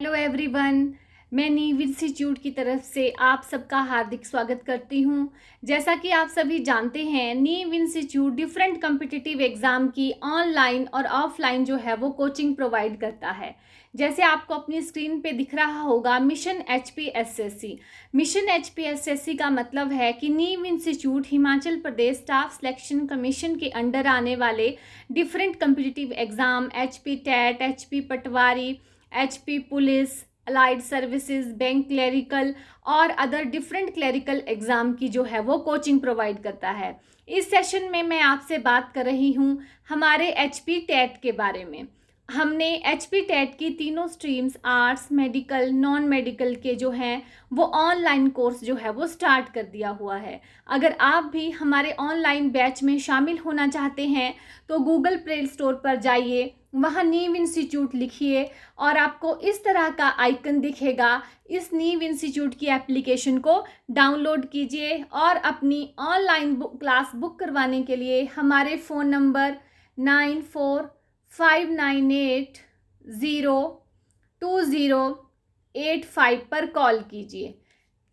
Hello everyone, मैं नीव institute की तरफ से आप सबका हार्दिक स्वागत करती हूं। जैसा कि आप सभी जानते हैं, नीव इंस्टीट्यूट डिफरेंट कॉम्पिटिटिव एग्ज़ाम की ऑनलाइन और ऑफलाइन जो है वो कोचिंग प्रोवाइड करता है। जैसे आपको अपनी स्क्रीन पे दिख रहा होगा मिशन HPSSC। मिशन HPSSC का मतलब है कि Neev institute Himachal Pradesh staff selection commission के अंडर आने वाले different competitive exam HP TET, HP Patwari, HP police, allied services, bank clerical और अदर डिफरेंट क्लरिकल एग्ज़ाम की जो है वो कोचिंग प्रोवाइड करता है। इस सेशन में मैं आपसे बात कर रही हूँ हमारे HP टेट के बारे में। हमने HP टेट की तीनों streams arts, medical, non medical के जो हैं वो ऑनलाइन कोर्स जो है वो स्टार्ट कर दिया हुआ है। अगर आप भी हमारे ऑनलाइन बैच में शामिल होना चाहते हैं तो गूगल प्ले स्टोर पर जाइए, वहाँ नीव इंस्टीट्यूट लिखिए और आपको इस तरह का आइकन दिखेगा। इस नीव इंस्टीट्यूट की एप्लीकेशन को डाउनलोड कीजिए और अपनी ऑनलाइन क्लास बुक करवाने के लिए हमारे फ़ोन नंबर 9459802085 पर कॉल कीजिए।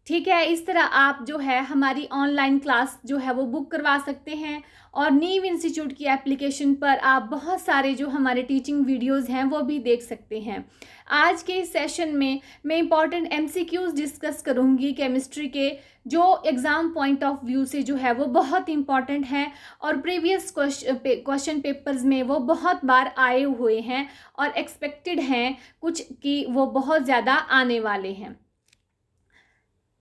ठीक है, इस तरह आप जो है हमारी ऑनलाइन क्लास जो है वो बुक करवा सकते हैं और नीव इंस्टीट्यूट की एप्लीकेशन पर आप बहुत सारे जो हमारे टीचिंग वीडियोस हैं वो भी देख सकते हैं। आज के इस सेशन में मैं इंपॉर्टेंट MCQs डिस्कस करूंगी केमिस्ट्री के, जो एग्ज़ाम पॉइंट ऑफ व्यू से जो है वो बहुत इंपॉर्टेंट हैं और प्रीवियस क्वेश्चन पेपर्स में वो बहुत बार आए हुए हैं और एक्सपेक्टेड हैं कुछ कि वो बहुत ज़्यादा आने वाले हैं।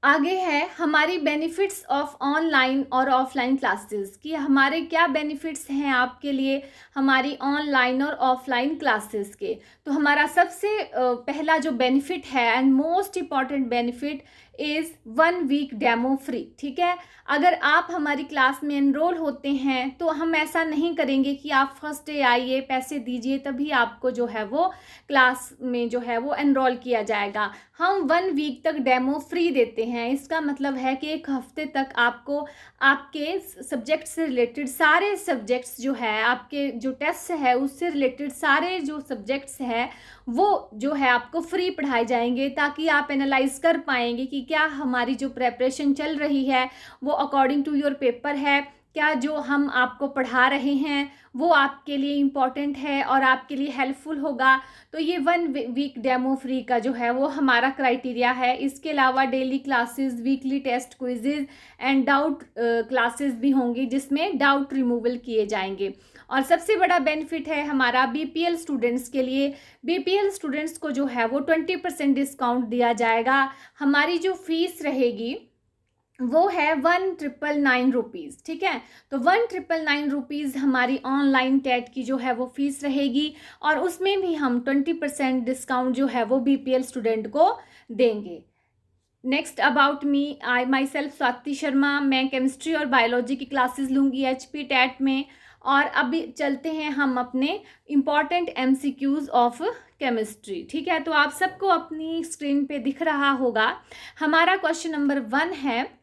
आगे है हमारी बेनिफिट्स ऑफ ऑनलाइन और ऑफलाइन क्लासेस कि हमारे क्या बेनिफिट्स हैं आपके लिए हमारी ऑनलाइन और ऑफलाइन क्लासेस के। तो हमारा सबसे पहला जो बेनिफिट है and most important benefit is 1 week demo free. ठीक है, अगर आप हमारी क्लास में एनरोल होते हैं तो हम ऐसा नहीं करेंगे कि आप फर्स्ट डे आइए, पैसे दीजिए तभी आपको जो है वो क्लास में जो है वो एनरोल किया जाएगा। हम 1 वीक तक डेमो फ्री देते हैं। इसका मतलब है कि एक हफ्ते तक आपको आपके सब्जेक्ट से रिलेटेड सारे सब्जेक्ट्स जो है, आपके जो टेस्ट है उससे रिलेटेड सारे जो सब्जेक्ट्स हैं वो जो है आपको फ्री पढ़ाए जाएंगे, ताकि आप एनालाइज कर पाएंगे कि क्या हमारी जो प्रेपरेशन चल रही है वो अकॉर्डिंग टू योर पेपर है, क्या जो हम आपको पढ़ा रहे हैं वो आपके लिए इम्पॉर्टेंट है और आपके लिए हेल्पफुल होगा। तो ये 1 वीक डेमो फ्री का जो है वो हमारा क्राइटेरिया है। इसके अलावा daily classes, weekly test, quizzes and doubt classes भी होंगी जिसमें डाउट रिमूवल किए जाएंगे। और सबसे बड़ा बेनिफिट है हमारा BPL स्टूडेंट्स के लिए। BPL स्टूडेंट्स को जो है वो 20% डिस्काउंट दिया जाएगा। हमारी जो फीस रहेगी वो है 1999 रुपीज़। ठीक है, तो 1999 रुपीज़ हमारी ऑनलाइन टेट की जो है वो फीस रहेगी और उसमें भी हम 20% डिस्काउंट जो है वो BPL स्टूडेंट को देंगे। Next about me, I my self Swati Sharma. मैं केमिस्ट्री और बायोलॉजी की क्लासेस लूँगी HP टेट में। और अभी चलते हैं हम अपने इम्पॉर्टेंट MCQs ऑफ केमिस्ट्री। ठीक है, तो आप सबको अपनी स्क्रीन पे दिख रहा होगा। हमारा क्वेश्चन नंबर 1 है,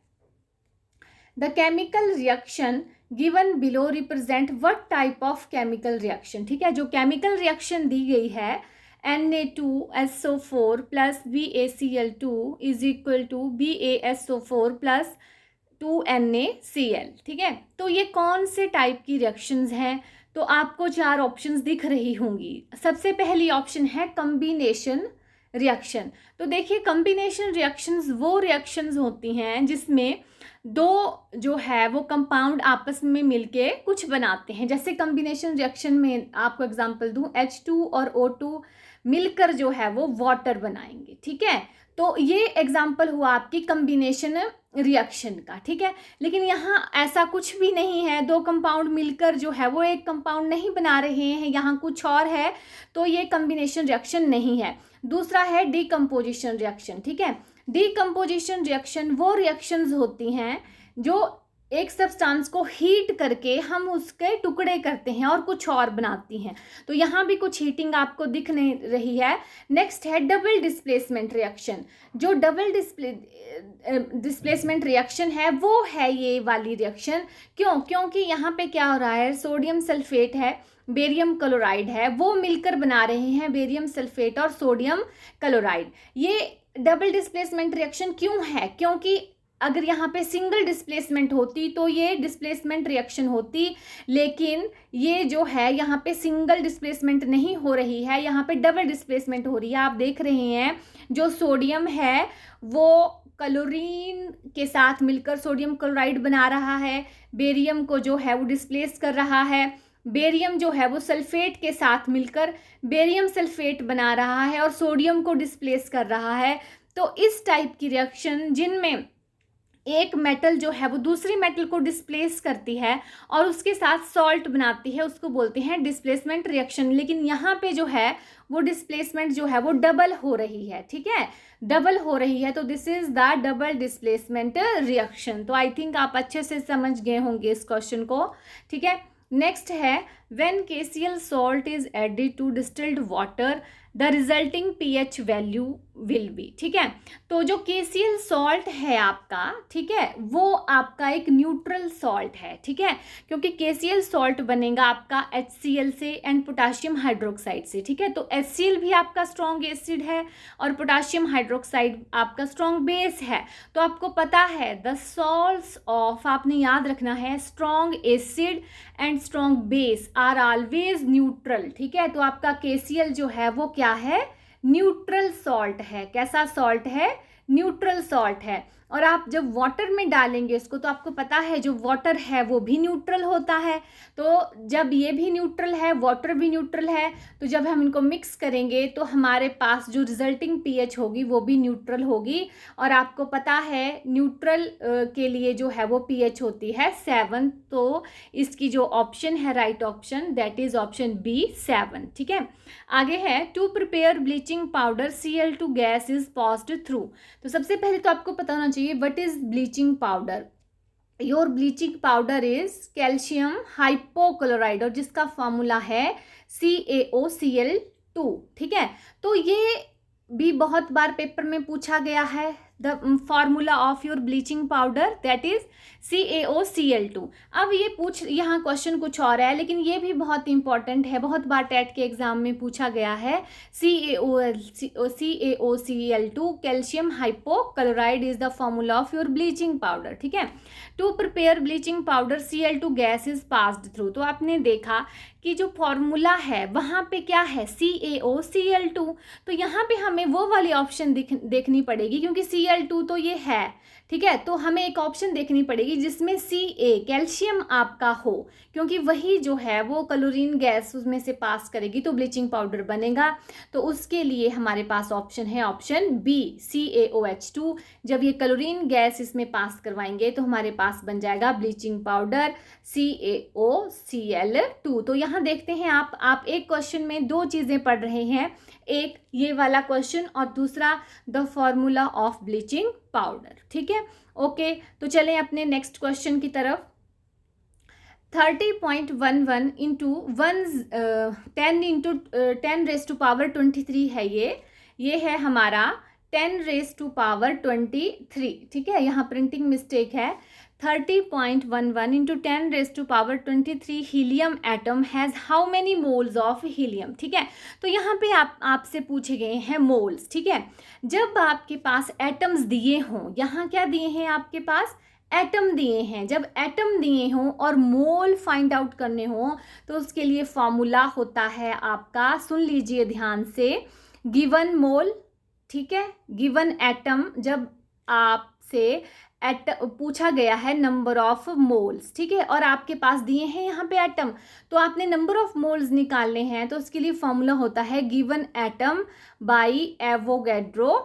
the chemical reaction given below represent what type of chemical reaction. ठीक है, जो केमिकल रिएक्शन दी गई है Na2SO4 plus BaCl2 is equal to BaSO4 plus 2NaCl। ठीक है, तो ये कौन से टाइप की रिएक्शंस हैं? तो आपको 4 ऑप्शंस दिख रही होंगी। सबसे पहली ऑप्शन है कम्बिनेशन रिएक्शन। तो देखिए, कम्बिनेशन रिएक्शंस वो रिएक्शंस होती हैं जिसमें दो जो है वो कंपाउंड आपस में मिलके कुछ बनाते हैं। जैसे कम्बिनेशन रिएक्शन में आपको एग्जांपल दूं, H2 और O2 मिलकर जो है वो वाटर बनाएंगे। ठीक है, तो ये एग्जांपल हुआ आपकी कम्बिनेशन रिएक्शन का। ठीक है, लेकिन यहाँ ऐसा कुछ भी नहीं है, दो कंपाउंड मिलकर जो है वो एक कंपाउंड नहीं बना रहे हैं, यहाँ कुछ और है, तो ये कम्बिनेशन रिएक्शन नहीं है। दूसरा है डीकम्पोजिशन रिएक्शन। ठीक है, डीकम्पोजिशन रिएक्शन वो रिएक्शंस होती हैं जो एक सब्सटेंस को हीट करके हम उसके टुकड़े करते हैं और कुछ और बनाती हैं। तो यहाँ भी कुछ हीटिंग आपको दिख नहीं रही है। नेक्स्ट है डबल डिस्प्लेसमेंट रिएक्शन। जो डबल डिस्प्लेसमेंट रिएक्शन है वो है ये वाली रिएक्शन। क्यों? क्योंकि यहाँ पे क्या हो रहा है, सोडियम सल्फेट है, बेरियम क्लोराइड है, वो मिलकर बना रहे हैं बेरियम सल्फेट और सोडियम क्लोराइड। ये डबल डिस्प्लेसमेंट रिएक्शन क्यों है? क्योंकि अगर यहाँ पे सिंगल डिस्प्लेसमेंट होती तो ये डिस्प्लेसमेंट रिएक्शन होती, लेकिन ये जो है यहाँ पे सिंगल डिस्प्लेसमेंट नहीं हो रही है, यहाँ पे डबल डिस्प्लेसमेंट हो रही है। आप देख रहे हैं जो सोडियम है वो क्लोरीन के साथ मिलकर सोडियम क्लोराइड बना रहा है, बेरियम को जो है वो डिस्प्लेस कर रहा है, बेरियम जो है वो सल्फेट के साथ मिलकर बेरियम सल्फेट बना रहा है और सोडियम को डिस्प्लेस कर रहा है। तो इस टाइप की रिएक्शन जिनमें एक मेटल जो है वो दूसरी मेटल को डिस्प्लेस करती है और उसके साथ सॉल्ट बनाती है, उसको बोलते हैं डिस्प्लेसमेंट रिएक्शन। लेकिन यहाँ पे जो है वो डिस्प्लेसमेंट जो है वो डबल हो रही है, ठीक है, डबल हो रही है। तो this is the double displacement reaction. तो आई थिंक आप अच्छे से समझ गए होंगे इस क्वेश्चन को, ठीक है। नेक्स्ट है when KCl salt is added to distilled water the resulting pH value will be, ठीक है। तो जो KCl सॉल्ट है आपका, ठीक है, वो आपका एक न्यूट्रल सॉल्ट है, ठीक है, क्योंकि KCl सॉल्ट बनेगा आपका HCl से एंड पोटाशियम हाइड्रोक्साइड से, ठीक है। तो HCl भी आपका स्ट्रॉन्ग एसिड है और पोटाशियम हाइड्रोक्साइड आपका स्ट्रॉन्ग बेस है। तो आपको पता है द सॉल्ट्स ऑफ, आपने याद रखना है, strong acid and strong base are always neutral, ठीक है। तो आपका KCl जो है वो क्या है, न्यूट्रल सॉल्ट है। कैसा सॉल्ट है? न्यूट्रल सॉल्ट है। और आप जब वाटर में डालेंगे इसको तो आपको पता है जो वाटर है वो भी न्यूट्रल होता है। तो जब ये भी न्यूट्रल है, वाटर भी न्यूट्रल है, तो जब हम इनको मिक्स करेंगे तो हमारे पास जो रिजल्टिंग pH होगी वो भी न्यूट्रल होगी। और आपको पता है न्यूट्रल के लिए जो है वो pH होती है 7। तो इसकी जो ऑप्शन है right option that is option B 7, ठीक है। आगे है to prepare bleaching powder Cl2 gas is passed through. तो सबसे पहले तो आपको पता होना चाहिए what is bleaching powder. Your bleaching powder is calcium hypochloride और जिसका फॉर्मूला है CaOCl2, ठीक है। तो ये भी बहुत बार पेपर में पूछा गया है। The formula of your bleaching powder that is CaOCl2। अब ये यहाँ क्वेश्चन कुछ और है, लेकिन ये भी बहुत इंपॉर्टेंट है, बहुत बार टेट के एग्जाम में पूछा गया है। CaOCl2 calcium hypochloride is the formula of your bleaching powder, ठीक है। To prepare bleaching powder Cl2 gas is passed through. तो आपने देखा कि जो फॉर्मूला है वहाँ पे क्या है, CaOCl2। तो यहाँ पे हमें वो वाली ऑप्शन देखनी पड़ेगी, क्योंकि Cl2 तो ये है, ठीक है। तो हमें एक ऑप्शन देखनी पड़ेगी जिसमें Ca कैल्शियम आपका हो, क्योंकि वही जो है वो क्लोरीन गैस उसमें से पास करेगी तो ब्लीचिंग पाउडर बनेगा। तो उसके लिए हमारे पास ऑप्शन है ऑप्शन B CaOH2। जब ये क्लोरीन गैस इसमें पास करवाएंगे तो हमारे पास बन जाएगा ब्लीचिंग पाउडर CaOCl2। तो यहाँ देखते हैं आप एक क्वेश्चन में दो चीज़ें पढ़ रहे हैं, एक ये वाला क्वेश्चन और दूसरा the formula of bleaching powder, ठीक है। ओके, तो चलें अपने नेक्स्ट क्वेश्चन की तरफ। 30.11 इंटू 10 है ये है हमारा 10⁻23, ठीक है। यहाँ प्रिंटिंग मिस्टेक है। 30.11 into 10⁻23 helium atom has how many moles of helium, ठीक है। तो यहाँ पे आपसे पूछे गए हैं मोल्स, ठीक है। जब आपके पास एटम्स दिए हों, यहाँ क्या दिए हैं आपके पास, एटम दिए हैं। जब एटम दिए हों और मोल फाइंड आउट करने हों तो उसके लिए फॉर्मूला होता है आपका, सुन लीजिए ध्यान से, गिवन मोल, ठीक है। गिवन एटम, जब आपसे पूछा गया है नंबर ऑफ मोल्स, ठीक है, और आपके पास दिए हैं यहाँ पे एटम, तो आपने नंबर ऑफ मोल्स निकालने हैं। तो उसके लिए फॉर्मूला होता है given atom by Avogadro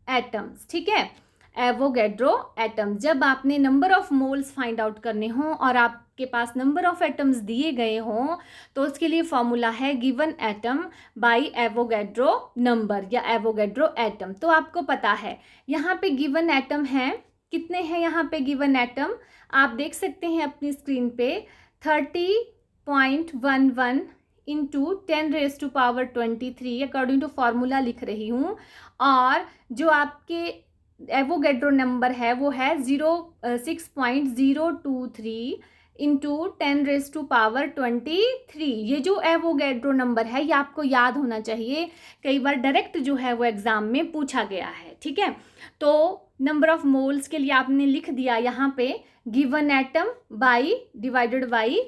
atoms, ठीक है, एवोगैड्रो एटम। जब आपने number of moles find out करने हों और आपके पास नंबर ऑफ एटम्स दिए गए हों तो उसके लिए फॉर्मूला है given atom by Avogadro number या एवोगैड्रो एटम। तो आपको पता है यहाँ पे गिवन एटम है कितने हैं यहाँ पे गिवन एटम, आप देख सकते हैं अपनी स्क्रीन पे 30.11 इंटू 10⁻23 अकॉर्डिंग टू फॉर्मूला लिख रही हूँ। और जो आपके एवोगैड्रो नंबर है वो है 6.023 इंटू 10⁻23। ये जो एवोगैड्रो नंबर है ये आपको याद होना चाहिए, कई बार डायरेक्ट जो है वो एग्जाम में पूछा गया है, ठीक है। तो नंबर ऑफ मोल्स के लिए आपने लिख दिया यहाँ पे given atom by divided by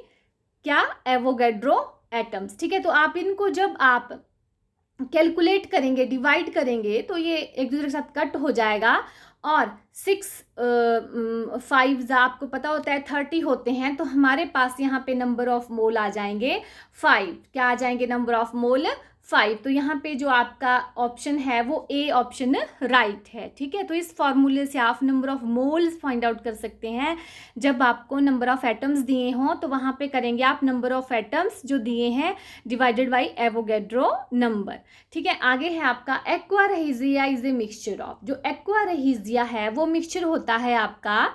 क्या, एवोगैड्रो एटम्स, ठीक है। तो आप इनको जब आप कैलकुलेट करेंगे, डिवाइड करेंगे, तो ये एक दूसरे के साथ कट हो जाएगा। और 6 5 आपको पता होता है 30 होते हैं, तो हमारे पास यहाँ पे नंबर ऑफ मोल आ जाएंगे 5। क्या आ जाएंगे नंबर ऑफ मोल 5। तो यहाँ पे जो आपका ऑप्शन है वो ए ऑप्शन राइट है, ठीक है। तो इस फॉर्मूले से आप number of moles find out कर सकते हैं। जब आपको नंबर ऑफ एटम्स दिए हों तो वहाँ पे करेंगे आप नंबर ऑफ एटम्स जो दिए हैं डिवाइडेड बाई एवोगैड्रो नंबर, ठीक है। आगे है आपका aqua regia is a mixture of. जो एक्वा रेहिजिया है वो मिक्सचर होता है आपका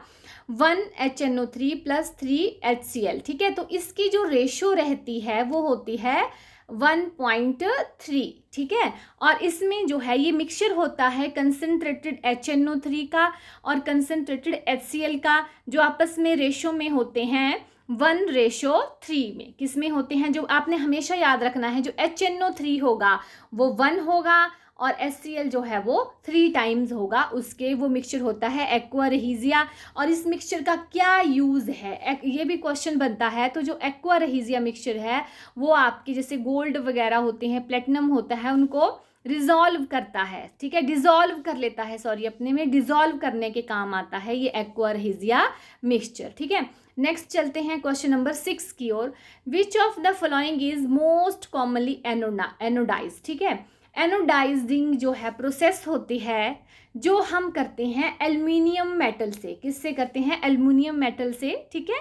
1HNO3 + 3HCl, ठीक है। तो इसकी जो रेशो रहती है वो होती है 1.3, ठीक है। और इसमें जो है ये मिक्सचर होता है कंसनट्रेटेड HNO3 का और कंसनट्रेटेड HCl का, जो आपस में रेशो में होते हैं 1:3 में। किस में होते हैं, जो आपने हमेशा याद रखना है, जो HNO3 होगा वो 1 होगा और HCl जो है वो 3 टाइम्स होगा उसके। वो मिक्सचर होता है एक्वा रेहिजिया। और इस मिक्सचर का क्या यूज़ है, ये भी क्वेश्चन बनता है। तो जो एक्वा रेहिजिया मिक्सचर है वो आपके जैसे गोल्ड वगैरह होते हैं, प्लेटिनम होता है, उनको रिजॉल्व करता है, ठीक है, डिजॉल्व कर लेता है, सॉरी, अपने में डिजॉल्व करने के काम आता है ये एक्वा रेहिजिया मिक्सचर, ठीक है। नेक्स्ट चलते हैं क्वेश्चन नंबर 6 की ओर। Which of the following is most commonly anodize, ठीक है। एनोडाइजिंग जो है प्रोसेस होती है जो हम करते हैं एल्युमिनियम मेटल से। किससे करते हैं, एल्युमिनियम मेटल से, ठीक है।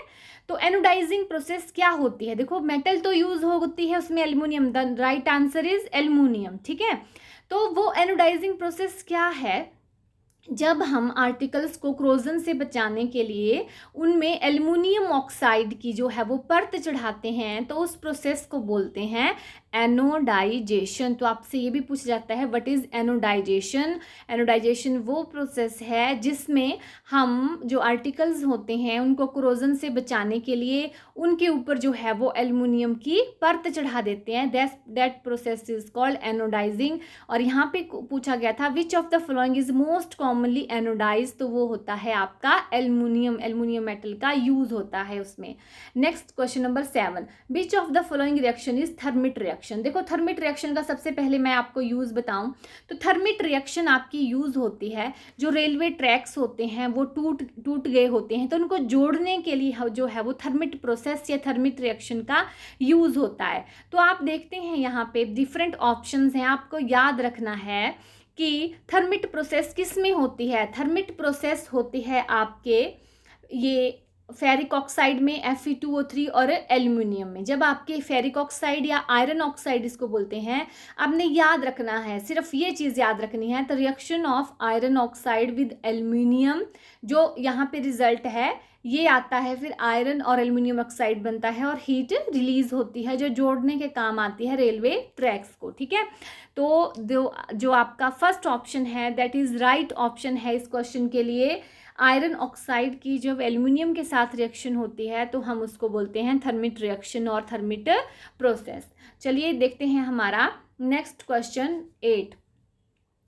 तो एनोडाइजिंग प्रोसेस क्या होती है, देखो मेटल तो यूज होती है उसमें aluminium, the right answer is aluminium, ठीक है। तो वो एनोडाइजिंग प्रोसेस क्या है, जब हम आर्टिकल्स को क्रोजन से बचाने के लिए उनमें एल्युमिनियम ऑक्साइड की जो है वो परत चढ़ाते हैं, तो उस प्रोसेस को बोलते हैं एनोडाइजेशन। तो आपसे ये भी पूछा जाता है व्हाट इज एनोडाइजेशन। एनोडाइजेशन वो प्रोसेस है जिसमें हम जो आर्टिकल्स होते हैं उनको क्रोजन से बचाने के लिए उनके ऊपर जो है वो एल्युमिनियम की परत चढ़ा देते हैं। That process is called anodizing. और यहाँ पे पूछा गया था which of the following is most commonly anodize, तो वो होता है आपका एल्युमिनियम मेटल का यूज होता है उसमें। Next question number 7, which of the following reaction is thermite reaction. देखो थर्मिट रिएक्शन का सबसे पहले मैं आपको यूज बताऊं तो थर्मिट रिएक्शन आपकी यूज होती है, जो रेलवे ट्रैक्स होते हैं वो टूट गए होते हैं, तो उनको जोड़ने के लिए जो है वो थर्मिट प्रोसेस या थर्मिट रिएक्शन का यूज होता है। तो आप देखते हैं यहाँ पे डिफरेंट ऑप्शंस हैं, आपको याद रखना है कि थर्मिट प्रोसेस किस में होती है। थर्मिट प्रोसेस होती है आपके ये फेरिक ऑक्साइड में Fe2O3 और एल्युमिनियम में। जब आपके फेरिक ऑक्साइड या आयरन ऑक्साइड इसको बोलते हैं, आपने याद रखना है, सिर्फ ये चीज़ याद रखनी है, तो reaction of iron oxide with aluminium जो यहाँ पे रिजल्ट है ये आता है, फिर आयरन और एल्युमिनियम ऑक्साइड बनता है और हीट रिलीज होती है जो जोड़ने के काम आती है रेलवे ट्रैक्स को, ठीक है। तो जो आपका फर्स्ट ऑप्शन है दैट इज राइट ऑप्शन है इस क्वेश्चन के लिए। आयरन ऑक्साइड की जब एल्युमिनियम के साथ रिएक्शन होती है तो हम उसको बोलते हैं थर्मिट रिएक्शन और थर्मिट प्रोसेस। चलिए देखते हैं हमारा next question 8।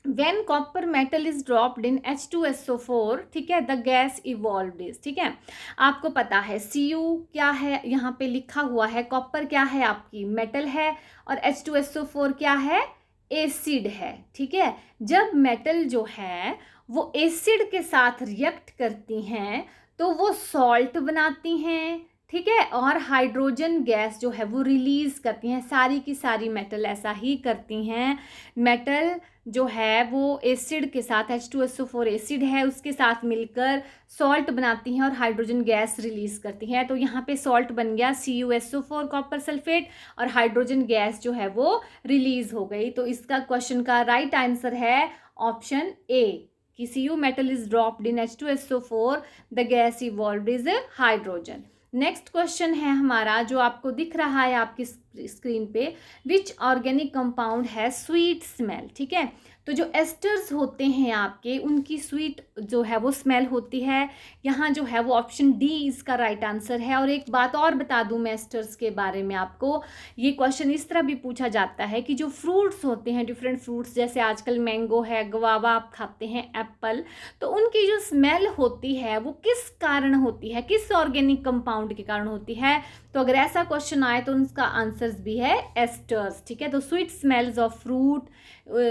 When copper metal is dropped in H2SO4, ठीक है, the gas evolved is, ठीक है। आपको पता है Cu क्या है, यहाँ पे लिखा हुआ है कॉपर क्या है आपकी मेटल है और H2SO4 क्या है एसिड है, ठीक है। जब मेटल जो है वो एसिड के साथ रिएक्ट करती हैं तो वो सॉल्ट बनाती हैं, ठीक है, और हाइड्रोजन गैस जो है वो रिलीज करती हैं। सारी की सारी मेटल ऐसा ही करती हैं। मेटल जो है वो एसिड के साथ H2SO4 एसिड है उसके साथ मिलकर सॉल्ट बनाती हैं और हाइड्रोजन गैस रिलीज करती हैं। तो यहाँ पे सॉल्ट बन गया CuSO4 कॉपर सल्फेट और हाइड्रोजन गैस जो है वो रिलीज हो गई। तो इसका क्वेश्चन का राइट आंसर है ऑप्शन ए, कि Cu metal is dropped in H2SO4, the gas evolved is hydrogen. Next question है हमारा जो आपको दिख रहा है आपकी स्क्रीन पे, विच ऑर्गेनिक कंपाउंड है स्वीट स्मेल। ठीक है, तो जो एस्टर्स होते हैं आपके, उनकी स्वीट जो है वो स्मेल होती है। यहाँ जो है वो ऑप्शन डी इसका राइट आंसर है। और एक बात और बता दूं मैं एस्टर्स के बारे में आपको, ये क्वेश्चन इस तरह भी पूछा जाता है कि जो फ्रूट्स होते हैं, डिफरेंट फ्रूट्स, जैसे आजकल मैंगो है, गवावा आप खाते हैं, एप्पल, तो उनकी जो स्मेल होती है वो किस कारण होती है, किस ऑर्गेनिक कंपाउंड के कारण होती है। तो अगर ऐसा क्वेश्चन आए तो उनका आंसर्स भी है एस्टर्स। ठीक है, तो स्वीट स्मेल्स ऑफ फ्रूट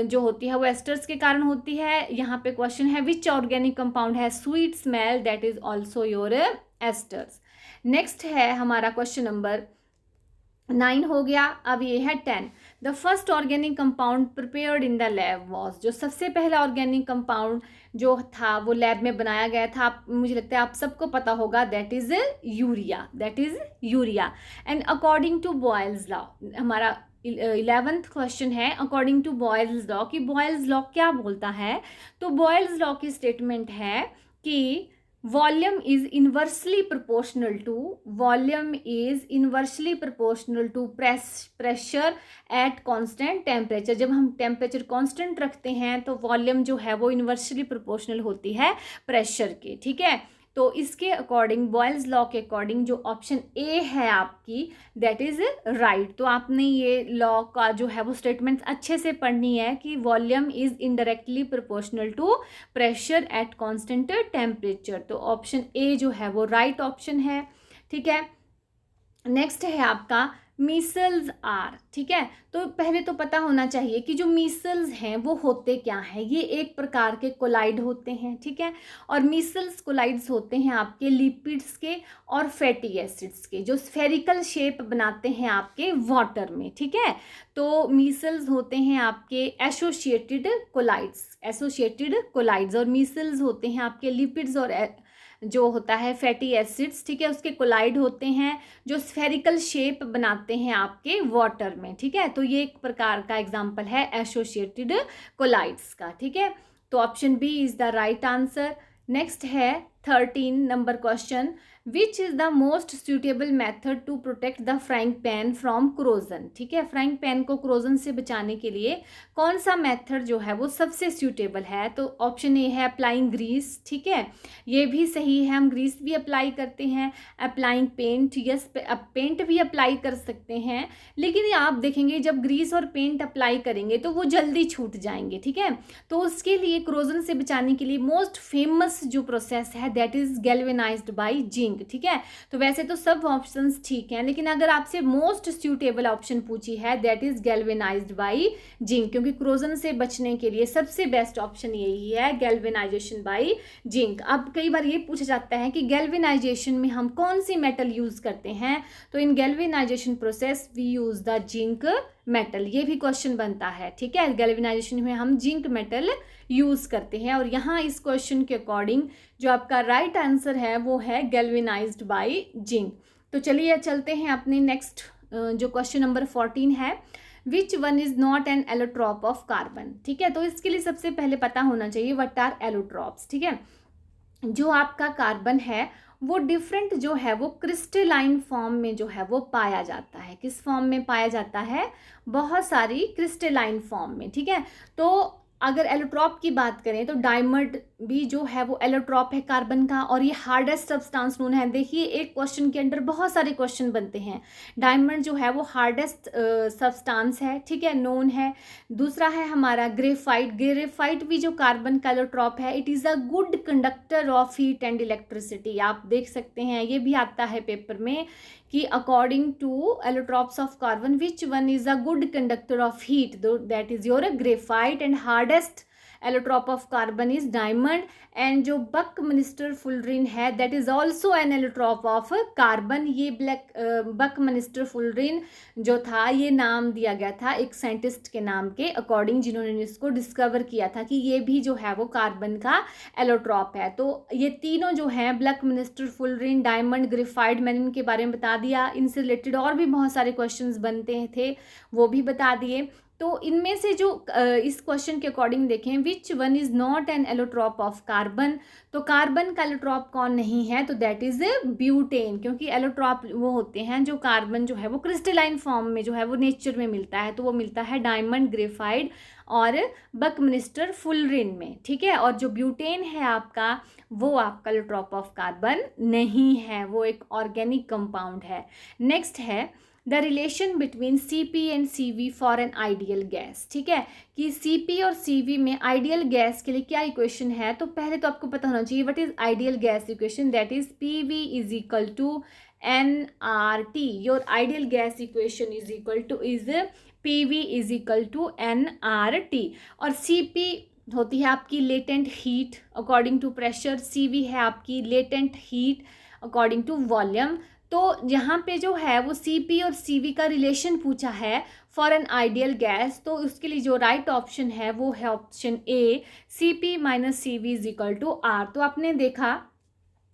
जो होती है वो एस्टर्स के कारण होती है। यहाँ पे क्वेश्चन है विच ऑर्गेनिक कंपाउंड है sweet smell, that is also your asters. Next है हमारा क्वेश्चन नंबर 9 हो गया। अब ये है 10। The first organic compound prepared in the lab was, जो सबसे पहला ऑर्गेनिक कंपाउंड जो था वो लैब में बनाया गया था, मुझे लगता है आप सबको पता होगा, that is urea, that is urea. And according to Boyle's law, हमारा 11th क्वेश्चन है अकॉर्डिंग टू बॉयल्स लॉ, कि बॉयल्स लॉ क्या बोलता है। तो बॉयल्स लॉ की स्टेटमेंट है कि volume is inversely proportional to pressure at constant temperature. जब हम टेम्परेचर कांस्टेंट रखते हैं तो वॉल्यूम जो है वो इन्वर्सली प्रोपोर्शनल होती है प्रेशर के। ठीक है, तो इसके अकॉर्डिंग, बॉयल्स लॉ के अकॉर्डिंग जो ऑप्शन ए है आपकी, दैट इज राइट। तो आपने ये लॉ का जो है वो स्टेटमेंट अच्छे से पढ़नी है कि volume is indirectly proportional to pressure at constant temperature. तो ऑप्शन ए जो है वो राइट ऑप्शन है। ठीक है, नेक्स्ट है आपका मीसल्स आर। ठीक है, तो पहले तो पता होना चाहिए कि जो मीसल्स हैं वो होते क्या हैं। ये एक प्रकार के कोलाइड होते हैं। ठीक है, और मीसल्स कोलाइड्स होते हैं आपके लिपिड्स के और फैटी एसिड्स के, जो स्फेरिकल शेप बनाते हैं आपके वाटर में। ठीक है, तो मीसल्स होते हैं आपके एसोसिएटेड कोलाइड्स, और मीसल्स होते हैं आपके लिपिड्स और जो होता है फैटी एसिड्स। ठीक है, उसके कोलाइड होते हैं जो स्फेरिकल शेप बनाते हैं आपके वाटर में। ठीक है, तो ये एक प्रकार का एग्जांपल है एसोसिएटेड कोलाइड्स का। ठीक है, तो option B is the right answer. Next है 13 number question, which is the most suitable method to protect the frying pan from corrosion. ठीक है, फ्राइंग पैन को क्रोजन से बचाने के लिए कौन सा मेथड जो है वो सबसे सूटेबल है। तो ऑप्शन ए है अप्लाइंग ग्रीस। ठीक है, ये भी सही है, हम ग्रीस भी अप्लाई करते हैं। अप्लाइंग पेंट, यस, पेंट भी अप्लाई कर सकते हैं, लेकिन आप देखेंगे जब ग्रीस और पेंट अप्लाई करेंगे तो वो जल्दी छूट जाएंगे। ठीक है, तो उसके लिए क्रोजन से बचाने के लिए मोस्ट फेमस जो प्रोसेस है that is galvanized by zinc. ठीक है, तो वैसे तो सब ऑप्शंस ठीक हैं, लेकिन अगर आपसे मोस्ट सूटेबल ऑप्शन पूछी है that is galvanized by zinc, क्योंकि क्रोजन से बचने के लिए सबसे बेस्ट ऑप्शन यही है, गैल्वेनाइजेशन बाय जिंक। अब कई बार ये पूछा जाता है कि गैल्वेनाइजेशन में हम कौन सी मेटल यूज करते हैं, तो in galvanization process we use the zinc metal, ये भी क्वेश्चन बनता है। ठीक है, गैल्वेनाइजेशन में हम जिंक मेटल यूज करते हैं, और यहाँ इस क्वेश्चन के अकॉर्डिंग जो आपका राइट आंसर है वो है गैल्वेनाइज्ड बाय जिंक। तो चलिए चलते हैं अपने नेक्स्ट जो क्वेश्चन नंबर 14 है, विच one is not an allotrope of carbon. ठीक है, तो इसके लिए सबसे पहले पता होना चाहिए व्हाट आर एलोट्रॉप्स। ठीक है, जो आपका कार्बन है वो डिफरेंट जो है वो क्रिस्टलाइन फॉर्म में जो है वो पाया जाता है। किस फॉर्म में पाया जाता है, बहुत सारी क्रिस्टलाइन फॉर्म में। ठीक है, तो अगर एलोट्रॉप की बात करें तो डायमंड भी जो है वो एलोट्रॉप है कार्बन का, और ये हार्डेस्ट सब्सटेंस नोन है। देखिए एक क्वेश्चन के अंदर बहुत सारे क्वेश्चन बनते हैं। डायमंड जो है वो हार्डेस्ट सब्सटेंस है। ठीक है, नोन है। दूसरा है हमारा ग्रेफाइट भी जो कार्बन का एलोट्रॉप है, it is a good conductor of heat and electricity. आप देख सकते हैं, ये भी आता है पेपर में कि according to allotropes of carbon which one is a good conductor of heat, that is your graphite, and hardest allotrope of carbon is diamond. And जो बकमिंस्टर फुलरिन है that is also an allotrope of carbon. ये Buckminster fullerene जो था ये नाम दिया गया था एक साइंटिस्ट के नाम के अकॉर्डिंग, जिन्होंने इसको डिस्कवर किया था कि ये भी जो है वो कार्बन का एलोट्रॉप है। तो ये तीनों जो हैं बकमिंस्टर फुलरिन, डायमंड, ग्रेफाइट, मैंने इनके बारे में बता दिया। इनसे रिलेटेड और भी बहुत सारे क्वेश्चंस बनते थे, वो भी बता दिए। तो इनमें से जो इस क्वेश्चन के अकॉर्डिंग देखें, which one is not an allotrope of carbon, तो कार्बन का एलोट्रॉप कौन नहीं है, तो दैट इज़ ब्यूटेन, क्योंकि एलोट्रॉप वो होते हैं जो कार्बन जो है वो क्रिस्टलाइन फॉर्म में जो है वो नेचर में मिलता है, तो वो मिलता है डायमंड, ग्रेफाइट और बकमिस्टर फुलरिन में, ठीक है। और जो ब्यूटेन है आपका, वो आपका एलोट्रॉप ऑफ कार्बन नहीं है, वो एक ऑर्गेनिक कंपाउंड है। नेक्स्ट है the relation between CP and CV for an ideal gas, ठीक है, कि CP और CV में आइडियल गैस के लिए क्या इक्वेशन है। तो पहले तो आपको पता होना चाहिए what is ideal gas equation, that is PV is equal to nRT। Your ideal gas equation is equal to is PV is equal to nRT। और CP होती है आपकी latent heat according to pressure, CV है आपकी latent heat according to volume. तो यहाँ पे जो है वो CP और CV का रिलेशन पूछा है फॉर एन आइडियल गैस, तो उसके लिए जो राइट ऑप्शन है वो है option A, CP minus CV is equal to R। तो आपने देखा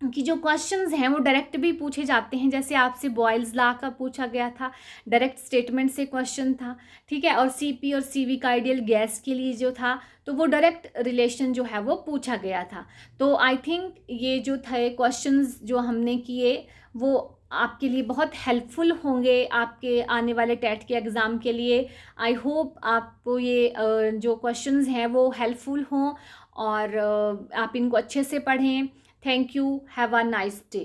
कि जो क्वेश्चंस हैं वो डायरेक्ट भी पूछे जाते हैं, जैसे आपसे बॉयल्स लॉ का पूछा गया था, डायरेक्ट स्टेटमेंट से क्वेश्चन था, ठीक है। और CP और CV का आइडियल गैस के लिए जो था तो वो डायरेक्ट रिलेशन जो है वो पूछा गया था। तो आई थिंक ये जो थे क्वेश्चंस जो हमने किए वो आपके लिए बहुत हेल्पफुल होंगे आपके आने वाले टेट के एग्ज़ाम के लिए। आई होप आपको ये जो क्वेश्चंस हैं वो हेल्पफुल हों और आप इनको अच्छे से पढ़ें। Thank you. Have a nice day.